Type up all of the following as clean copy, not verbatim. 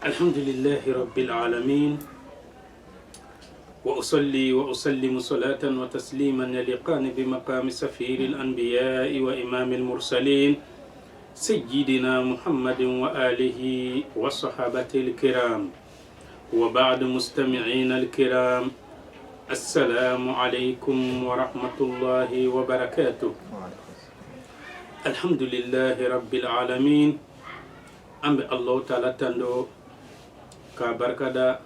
الحمد لله رب العالمين وأصلي وأسلم صلاة وتسليما يليقان بمقام سفير الأنبياء وإمام المرسلين سيدنا محمد وآله وصحابته الكرام وبعد مستمعين الكرام السلام عليكم ورحمة الله وبركاته الحمد لله رب العالمين أم الله تعالى تندو كبركة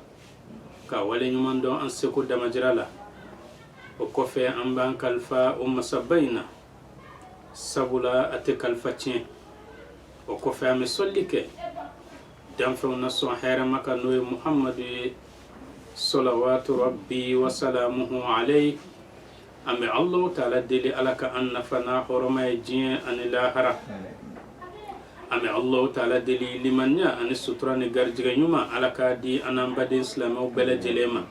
ka wale nyuman don an seko damajirala o kofe an ban kalfa o masabaina sabula ate kalfa cien o kofe ame sollike damfe na so hera maka noy muhammadu salawatu rabbi wa salamuhu alayhi ame allah taala deli alaka an nafana horoma jien an lahara ame allah taala deli limanya ani sutura ni garjiga nyuma alaka di anambade islam o bele jelema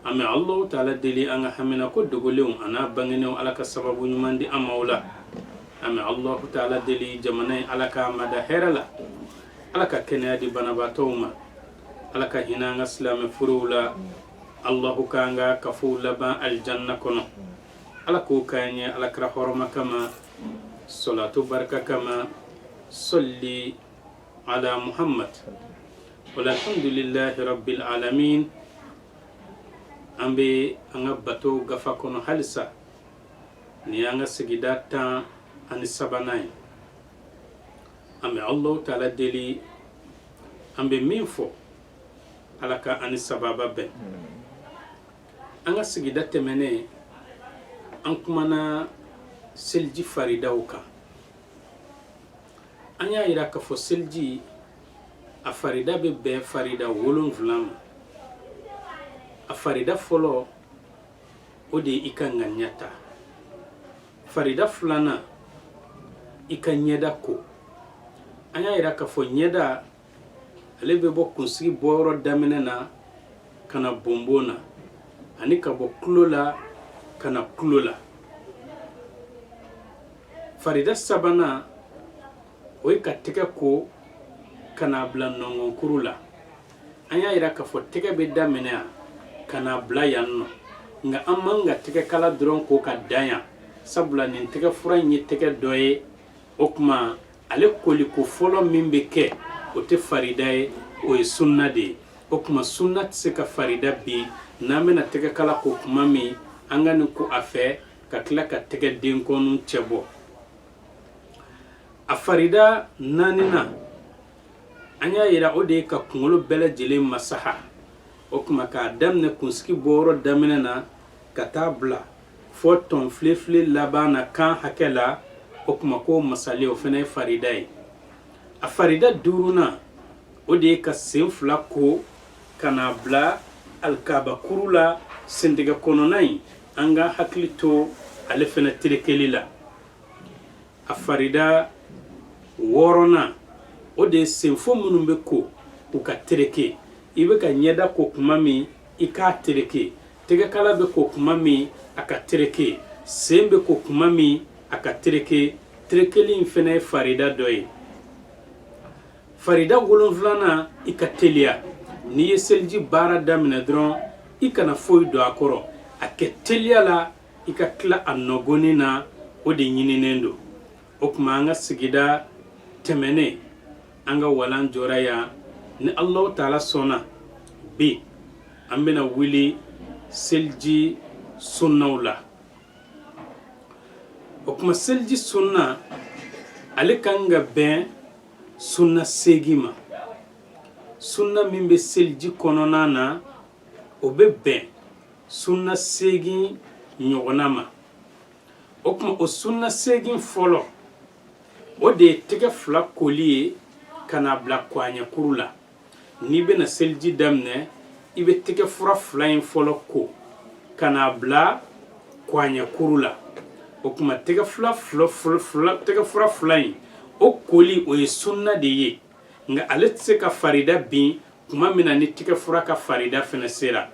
ame allah taala deli anga hamina ko dogolew ana bangene alaka sababu nyuma ndi amawla ame allah taala deli jamana alaka mada herala alaka kenadi banabatoma alaka hinanga islam furula allah kanga kafula ba aljanna kono alako kanye alaka horoma kama salatu baraka kama صلي على محمد والحمد لله رب العالمين ambe anga bato gafa kono halisa ni anga sigidata ani sabanai ambe allah taala deli ambe minfo alaka ani sababa be anga sigidata mene an kumana selji faridauka anya ira ka fo selji a farida be farida wolon vlam a farida folo ode ikanga nyata farida fulana ikanyeda ko anya ira ka fo nyeda alebe bo kunsi boro daminena kana bombona ani ka bo kulola kana kulola farida sabana oy ka tege ko kana bla nongon kurula anya ira ka fo tege be damene kana bla yanno nga amanga tege kala dron ko ka danya sabula nin tege furanyi tege doye okma ale koli ko folo mimbe ke o te faridae o e sunna de okma sunna se ka farida bi namena tege kala ko kuma mi angani ko afe ka kila ka tege den konun chebo a farida nanina anya ira ode ka kungolo bele jele masaha okuma ka damne kunski boro damina ka tabla foton flefle labana kan hakela okuma ko masale o fene faridai a farida duruna ode ka senfla ko kana bla alkaba kurula sendiga kononai anga haklito ale fene tirekelila a farida worona ode senfo munumbe ko uka tereke ibe ka nyeda ko kumami ika tereke tege kala be ko kumami aka tereke sembe ko kumami aka tereke terekeli infene farida doy farida golon vlana ika telia ni yeselji bara damina dron ika na foy do akoro ake telia la ika kla anogonina ode nyinenendo okuma anga sigida temene anga walan joraya ni allah taala sona bi ambena wili selji sunnawla okuma selji sunna ale kanga ben sunna segima sunna mimbe selji kononana obe ben sunna segi nyogonama okuma o sunna segi folo ode tege fla koliye kana bla kwanya kurula ni be na selji damne ibe tege fura flying folo ko kana bla kwanya kurula okuma tege fla tege fura flying o koli o sunna de ye nga aletse ka farida bin kuma mina ni tege fura ka farida fena sera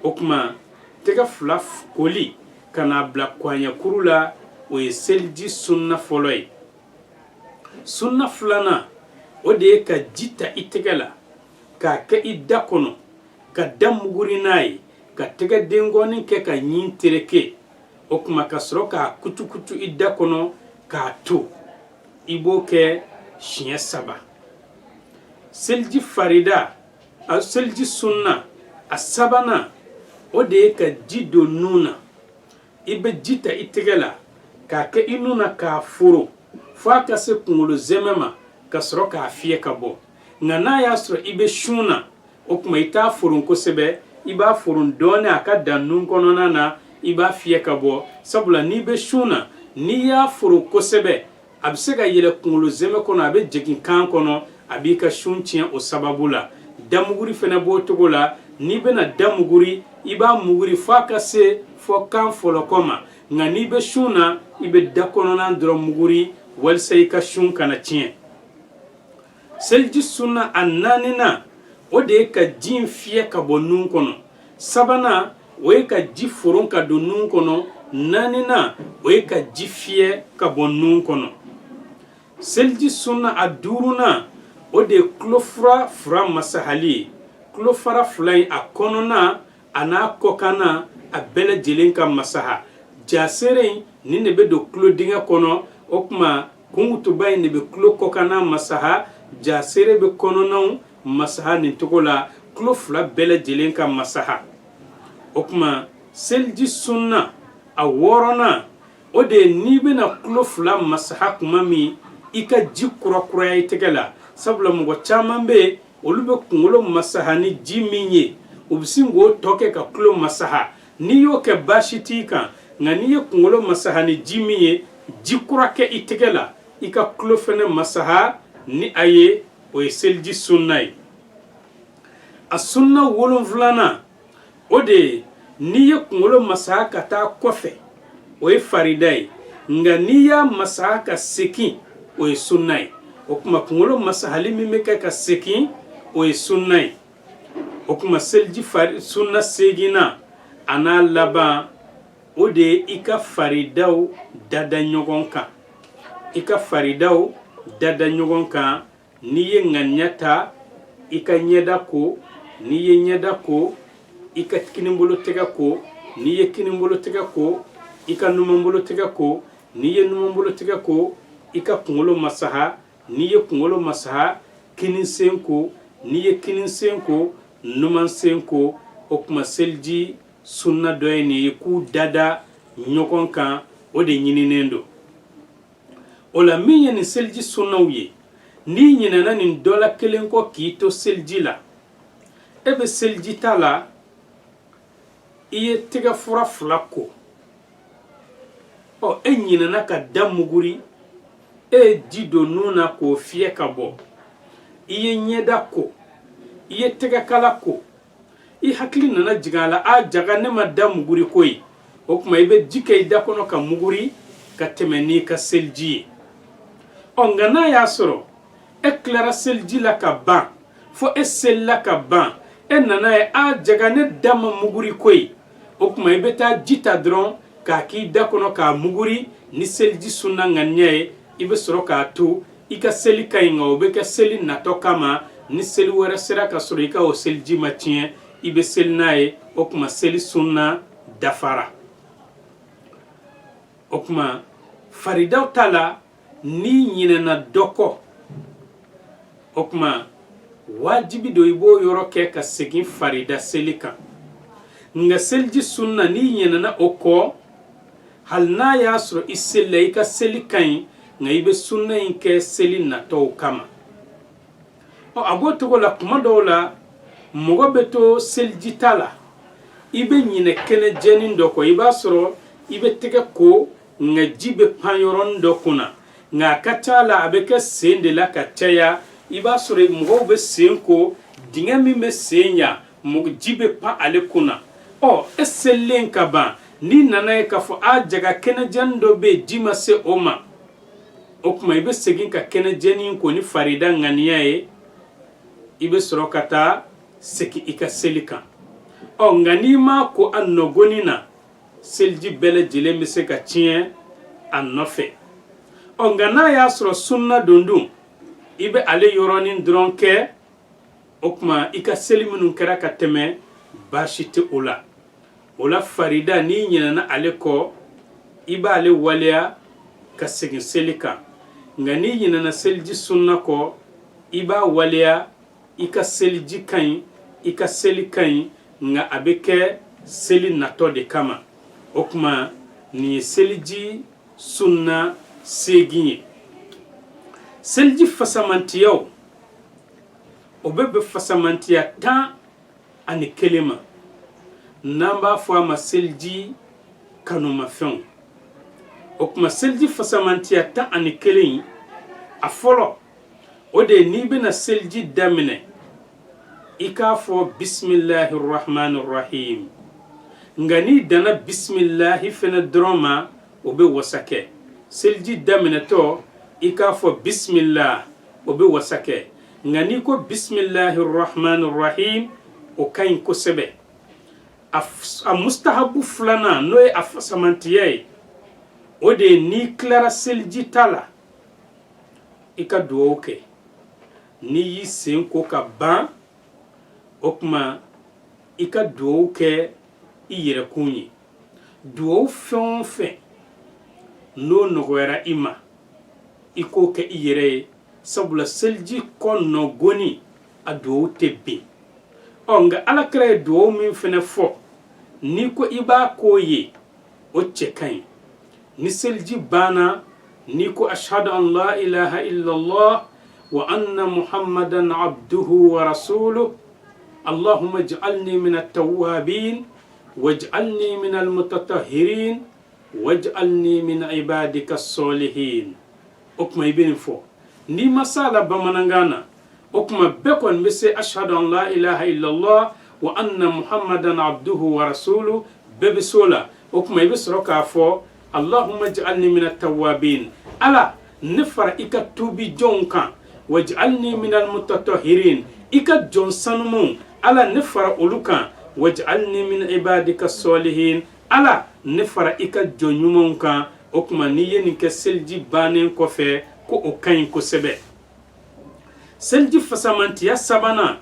okuma tege fla koli kana bla kwanya kurula o selji sunna foloy sunna fulana o de ye ka ji ta i tɛgɛ la k'a kɛ i da kɔnɔ ka da muguri n'a ye ka tɛgɛ dengɔni kɛ ka ɲin tereke o kuma ka sɔrɔ k'a kutu i da kɔnɔ k'a to i b'o kɛ siɲɛ 3 seliji farida a seliji sunna a sabanan o de ye ka ji don nun na i bɛ ji ta i tɛgɛ la k'a kɛ i nun na k'a foro f'a ka se kunkolo zɛmɛ ma ka sɔrɔ k'a fiyɛ ka bɔ nka n'a y'a sɔrɔ i bɛ sun na o kuma i t'a foron kosɛbɛ i b'a foron dɔɔni a ka dan nun kɔnɔna na i b'a fiyɛ ka bɔ sabula n'i bɛ sun na n'i y'a foro kosɛbɛ a bɛ se ka yɛlɛ kunkolo zɛmɛ kɔnɔ a bɛ jigin kan kɔnɔ a b'i ka sun tiɲɛ o sababu la damuguri fana b'o cogo la n'i bɛna damuguri i b'a muguri f'a ka se fɔ kan fɔlɔ kɔ ma nka n'i bɛ sun na i bɛ da kɔnɔna dɔrɔn muguri walisa i ka sun kana tiɲɛ seliji sunna a 4nan o de ye ka ji fiyɛ ka bɔ nun kɔnɔ 3nan o ye ka ji foron ka don nun kɔnɔ 4nan o ye ka ji fiyɛ ka bɔ nun kɔnɔ seliji sunna a 5nan o de ye kulofura fura masahali ye kulofara 2 in a kɔnɔna a n'a kɔkana a bɛɛ lajɛlen ka masaha jasere in nin de bɛ don kulo dingɛ kɔnɔ o kuma kungutuba in de bɛ kulo kɔkana masaha jasere bɛ kɔnɔnaw masaha nin cogo la kulo 2 bɛɛ lajɛlen ka masaha o kuma seliji sunna a 6nan o de ye n'i bɛna kulo 2 masaha kuma min i ka ji kurakuraya i tɛgɛ la sabula mɔgɔ caman bɛ yen olu bɛ kunkolo masaha ni ji min ye u bɛ sin k'o tɔ kɛ ka kulo masaha n'i y'o kɛ baasi t'i kan nka n'i ye kunkolo masaha ni ji min ye ji kura kɛ i tɛgɛ la i ka kulo fana masaha ni a ye o ye seliji sunna ye a sunna 7nan o de ye n'i ye kunkolo masaha ka taa kɔfɛ o ye farida ye nka n'i y'a masaha ka segin o ye sunna ye o kuma kunkolo masahali min bɛ kɛ ka segin o ye sunna ye o kuma seliji sunna 8nan a n'a laban o de ye i ka faridaw dada ɲɔgɔn kan i ka faridaw dada ɲɔgɔn kan n'i ye ŋaniya ta i ka ɲɛda ko n'i ye ɲɛda ko i ka kinibolo tɛgɛ ko n'i ye kinibolo tɛgɛ ko i ka numanbolo tɛgɛ ko n'i ye numanbolo tɛgɛ ko i ka kunkolo masaha n'i ye kunkolo masaha kinisen ko n'i ye kinisen ko numansen ko o kuma seliji sunna dɔ ye nin ye k'u dada ɲɔgɔn kan o de ɲininen don o la min ye nin seliji sunnaw ye n'i ɲinɛna nin dɔ la kelen kɔ k'i to seliji la e bɛ seliji ta la i ye tɛgɛ fura 2 ko e ɲinɛna ka da muguri e ye ji don nun na k'o fiyɛ ka bɔ i ye ɲɛda ko i ye tɛgɛ kala ko i hakili nana jigin a la a jaga ne ma da muguri koyi o kuma i bɛ ji kɛ i da kɔnɔ ka muguri ka tɛmɛ n'i ka seliji ye nka n'a y'a sɔrɔ e tilara seliji la ka ban fo e selila ka ban e nana ye a jaga ne da ma muguri koyi o kuma i bɛ taa ji ta dɔrɔn k'a k'i da kɔnɔ k'a muguri ni seliji sunna ŋaniya ye i bɛ sɔrɔ k'a to i ka seli ka ɲi nka o bɛ kɛ seli natɔ kama ni seli wɛrɛ sera ka sɔrɔ i ka o seliji ma tiɲɛ i bɛ seli n'a ye o kuma seli sunna dafara o kuma faridaw ta la n'i ɲinɛna dɔ kɔ o kuma wajibi don i b'o yɔrɔ kɛ ka segin farida seli kan nka seliji sunna n'i ɲinɛna o kɔ hali n'a y'a sɔrɔ i selila i ka seli ka ɲi nka i bɛ sunna in kɛ seli natɔw kama a b'o cogo la kuma dɔw la mɔgɔ bɛ to seliji ta la i bɛ ɲinɛ kɛnɛ jɛnin dɔ kɔ i b'a sɔrɔ i bɛ tɛgɛ ko nka ji bɛ pan yɔrɔnin dɔ kunna nka a ka ca la a bɛ kɛ sen de la ka caya i b'a sɔrɔ mɔgɔw bɛ sen ko dingɛ min bɛ sen yan ji bɛ pan ale kunna e selilen ka ban n'i nana ye k'a fɔ a jaga kɛnɛjɛni dɔ bɛ yen ji ma se o ma o kuma i bɛ segin ka kɛnɛjɛni ko ni farida ŋaniya ye i bɛ sɔrɔ ka taa segin i ka seli kan nka n'i ma ko a nɔgɔnni na seliji bɛɛ lajɛlen bɛ se ka tiɲɛ a nɔfɛ nka n'a y'a sɔrɔ sunna don ibe ale yoronin dron ke okuma ika seli minnu kɛra ka tɛmɛ baasi tɛ o la farida ni ɲinana ale kɔ i b'ale waleya ka segin seli kan nka ni ɲinana seliji sunna kɔ i b'a waleya i ka seliji ka ɲi i ka seli ka ɲi nka a bɛ kɛ seli natɔ de kama o kuma nin ye seliji sunna segin ye seliji fasamantiyaw o bɛ fasamantiya 11 ma n'an b'a fɔ a ma seliji kanumafɛnw o kuma seliji fasamantiya 11 a fɔlɔ o de n'i bɛna seliji daminɛ i k'a fɔ bismillahirrahmanirrahim nka n'i dana bismillahi fɛnɛ dɔrɔn ma o bɛ wasa kɛ seliji daminɛtɔ i k'a fɔ bismillah o bɛ wasa kɛ nka n'i ko bismillahirrahmanirrahim o ka ɲi kosɛbɛ a mustahabu filanan n'o ye a fasamantiya ye o de ye n'i tilara seliji ta la i ka dugawu kɛ n'i y'i sen ko ka ban o kuma i ka dugawu kɛ i yɛrɛkun ye dugawu fɛn o fɛn n'o nɔgɔyara i ma i k'o kɛ i yɛrɛ ye sabula seliji kɔnɔ goni a dugawu tɛ bin nka alakira ye dugawu min fɛnɛ fɔ n'i ko i b'a k'o ye o cɛ ka ɲi ni seliji banna n'i ko ashhadu an la ilaha illallah wa anna muhammadan abduhu wa rasuluh allahumma ij'alni min at-tawwabin waj'alni min al-mutatahhirin waj'alni min ibadika as-salihin o kuma i bɛ nin fɔ n'i ma s'a la bamanankan na o kuma bɛɛ kɔni bɛ se ashhadu an la ilaha illallah wa anna muhammadan abduhu wa rasuluh bɛɛ bɛ s'o la o kuma i bɛ sɔrɔ k'a fɔ allahumma ij'alni min at-tawwabin ala ne fara i ka tuubi jɔnw kan waj'alni min al-mutatahhirin i ka jɔn sanumanw ala ne fara olu kan waj'alni min ibadika as-salihin ala ne fara i ka jɔn ɲumanw kan o kuma n'i ye nin kɛ seliji bannen kɔfɛ ko o ka ɲi kosɛbɛ seliji fasamantiya sabanan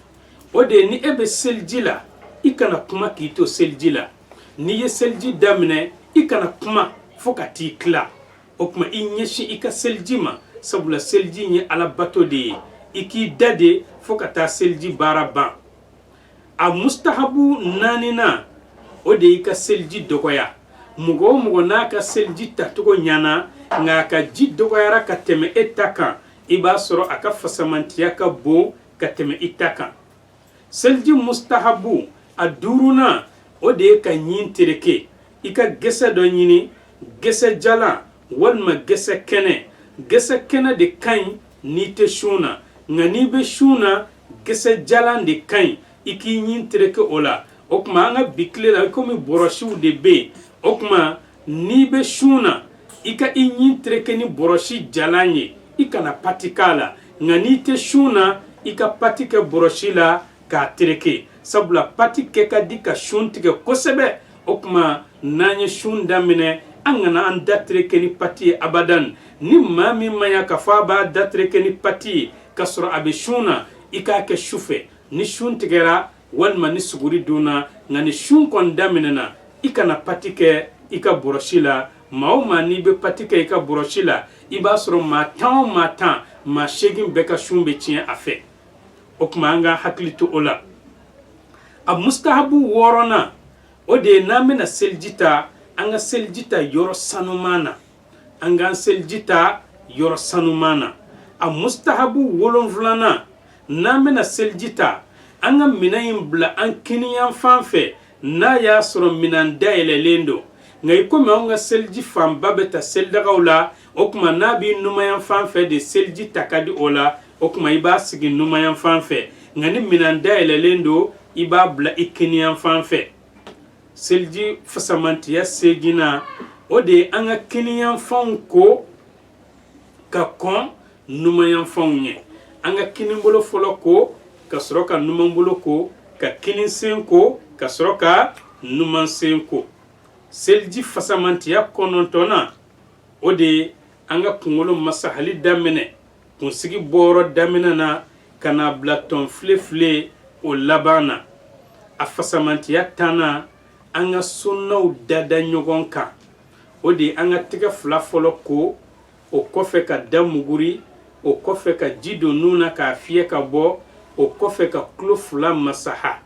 o de ye ni e bɛ seliji la i kana kuma k'i to seliji la n'i ye seliji daminɛ i kana kuma fo ka t'i tila o kuma i ɲɛsin i ka seliji ma sabula seliji ye ala bato de ye i k'i da de fo ka taa seliji baara ban a mustahabu 4nan o de y'i ka seliji dɔgɔya mɔgɔ o mɔgɔ n'a ka seliji tacogo ɲana nka a ka ji dɔgɔyara ka tɛmɛ e ta kan i b'a sɔrɔ a ka fasamantiya ka bon ka tɛmɛ i ta kan seliji mustahabu a 5nan o de ye ka ɲin tereke i ka gɛsɛ dɔ ɲini gɛsɛ jalan walima gɛsɛ kɛnɛ de ka ɲi n'i tɛ sun na nka n'i bɛ sun na gɛsɛ jalan de ka ɲi i k'i ɲin tereke o la o kuma an ka bi tile la komi bɔrɔsiw de bɛ yen o kuma n'i bɛ sun na i ka i ɲin tereke ni bɔrɔsi jalan ye i kana pati k'a la nka n'i tɛ sun na i ka pati kɛ bɔrɔsi la k'a tereke sabula pati kɛ ka di ka sun tigɛ kosɛbɛ o kuma n'an ye sun daminɛ an kana an da tereke ni pati ye abadan ni maa min ma ɲa k'a fɔ a b'a da tereke ni pati ye ka sɔrɔ a bɛ sun na i k'a kɛ sufɛ ni sun tigɛra walima ni suguri donna nka ni sun kɔni daminɛna i kana pati kɛ i ka bɔrɔsi la maa o maa n'i bɛ pati kɛ i ka bɔrɔsi la i b'a sɔrɔ maa 10 o maa 10 maa 8 bɛɛ ka sun bɛ tiɲɛ a fɛ o kuma an ka hakili to o la a mustahabu 6nan o de ye n'an bɛna seliji ta an ka seliji ta yɔrɔ sanuman na an k'an seliji ta yɔrɔ sanuman na a mustahabu 7nan n'an bɛna seliji ta an ka minɛn in bila an kiniyan fan fɛ n'a y'a sɔrɔ minɛn dayɛlɛlen don nka i komi anw ka seliji fanba bɛ ta selidagaw la o kuma n'a b'i numanyan fan fɛ de seliji ta ka di o la o kuma i b'a sigi numanyan fan fɛ nka ni minɛn dayɛlɛlen don i b'a bila i kiniyan fan fɛ seliji fasamantiya 8nan o de ye an ka kiniyan fanw ko ka kɔn numanyan fanw ɲɛ an ka kinibolo fɔlɔ ko ka sɔrɔ ka numanbolo ko ka kinisen ko ka sɔrɔ ka numansen ko seliji fasamantiya 9nan o de ye an ka kunkolo masahali daminɛ kunsigi boro damina na kana blaton fle o labana a fasamantiya tana an ka sunnaw dada ɲɔgɔn kan o de an ka tɛgɛ fila fɔlɔ ko o kɔfɛ ka da muguri o kɔfɛ ka ji don nun na k'a fiyɛ ka bɔ o kɔfɛ ka tulo fila masaha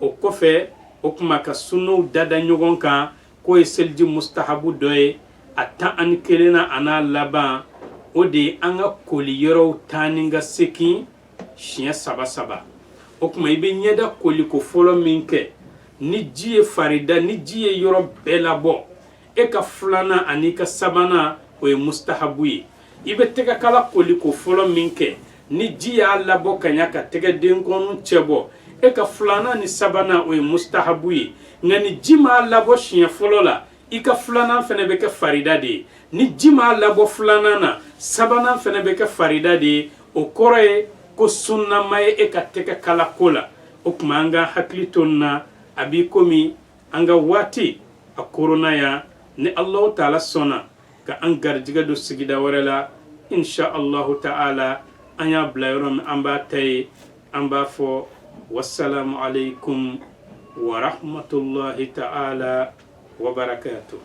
o kɔfɛ o kuma ka sunnaw dada ɲɔgɔn kan k'o ye seliji mustahabu dɔ ye a 11 na a n'a laban o de ye an ka koli yɔrɔw taa ni ka segin siɲɛ 3 o kuma i bɛ ɲɛda koliko fɔlɔ min kɛ ni ji ye farida ni ji ye yɔrɔ bɛɛ labɔ e ka filanan ani ka sabanan o ye mustahabu ye i bɛ tɛgɛ kala koliko fɔlɔ min kɛ ni ji y'a labɔ ka ɲa ka tɛgɛ denkɔni cɛ bɔ e ka filanan ni sabanan o ye mustahabu ye nka ni ji m'a labɔ siɲɛ fɔlɔ la i ka filanan fɛnɛ bɛ kɛ farida de ye ni ji m'a labɔ filanan na sabanan fɛnɛ bɛ kɛ farida de ye o kɔrɔ ye ko sunnama ye e ka tɛgɛ kala ko la o kuma an ka hakili to nin na a b'i komi an ka waati a korona yan ni Allahu taala sɔnna ka an garijɛgɛ don sigida wɛrɛ la insha Allahu taala an y'a bila yɔrɔ min an b'a ta ye an b'a fɔ wassalamu alaikum wa rahmatullahi taala wa barakatuh.